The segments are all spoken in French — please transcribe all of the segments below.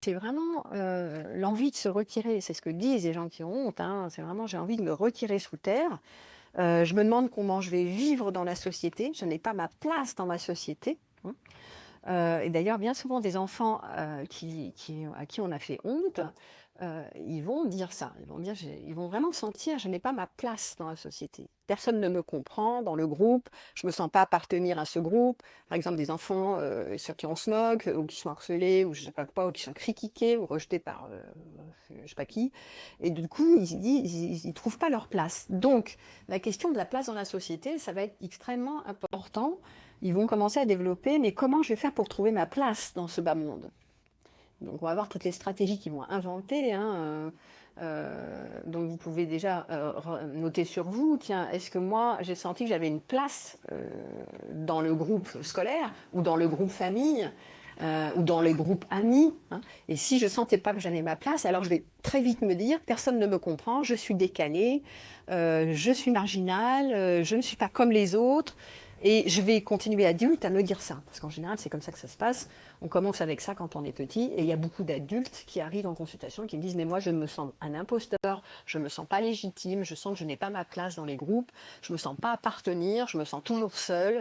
C'est vraiment, l'envie de se retirer, c'est ce que disent les gens qui ont honte, hein, c'est vraiment: «J'ai envie de me retirer sous terre». Je me demande comment je vais vivre dans la société, je n'ai pas ma place dans ma société, hein. Et d'ailleurs, bien souvent, des enfants, à qui on a fait honte, ils vont dire ça. Ils vont dire: ils vont vraiment sentir: «Je n'ai pas ma place dans la société. Personne ne me comprend dans le groupe, je me sens pas appartenir à ce groupe». Par exemple, des enfants, sur qui on se moque, ou qui sont harcelés, ou je sais pas quoi, ou qui sont critiqués ou rejetés par, je sais pas qui, et du coup, ils trouvent pas leur place. Donc la question de la place dans la société, ça va être extrêmement important. Ils vont commencer à développer: mais comment je vais faire pour trouver ma place dans ce bas monde? Donc on va voir toutes les stratégies qu'ils vont inventer, hein, donc vous pouvez déjà noter sur vous: tiens, est-ce que moi j'ai senti que j'avais une place dans le groupe scolaire, ou dans le groupe famille, ou dans les groupes amis, hein. Et si je sentais pas que j'avais ma place, alors je vais très vite me dire: personne ne me comprend, je suis décalée, je suis marginale, je ne suis pas comme les autres. Et je vais continuer adulte à me dire ça, parce qu'en général c'est comme ça que ça se passe. On commence avec ça quand on est petit, et il y a beaucoup d'adultes qui arrivent en consultation et qui me disent: mais moi je me sens un imposteur, je me sens pas légitime, je sens que je n'ai pas ma place dans les groupes, je me sens pas appartenir, je me sens toujours seule,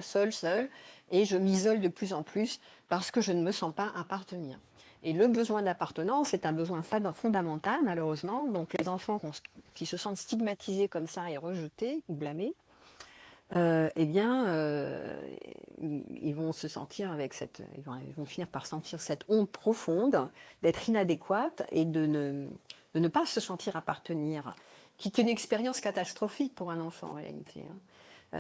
et je m'isole de plus en plus parce que je ne me sens pas appartenir. Et le besoin d'appartenance est un besoin fondamental, malheureusement. Donc les enfants qui se sentent stigmatisés comme ça et rejetés ou blâmés, eh bien, ils vont se sentir avec ils vont finir par sentir cette honte profonde d'être inadéquate et de ne pas se sentir appartenir, qui est une expérience catastrophique pour un enfant en réalité, hein.